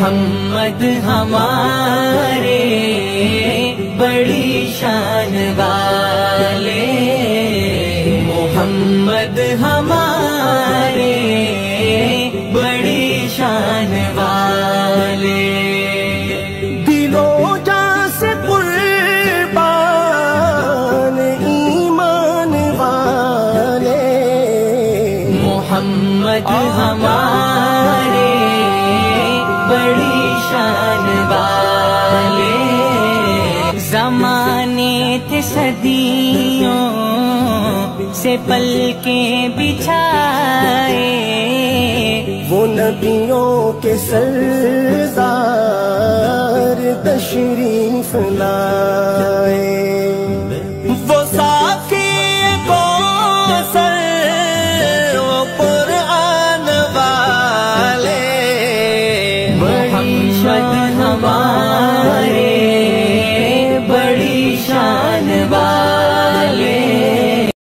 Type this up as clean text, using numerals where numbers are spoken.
محمد ہمارے بڑی شان والے، محمد ہمارے بڑی شان والے، دلوں جان سے قربان ایمان والے، محمد ہمارے بڑی شان والے، زمانے تھے صدیوں سے پلکیں بچھائے، وہ نبیوں کے سردار تشریف لائے، وہ ساقی کوثر وہ قرآن والے، محمد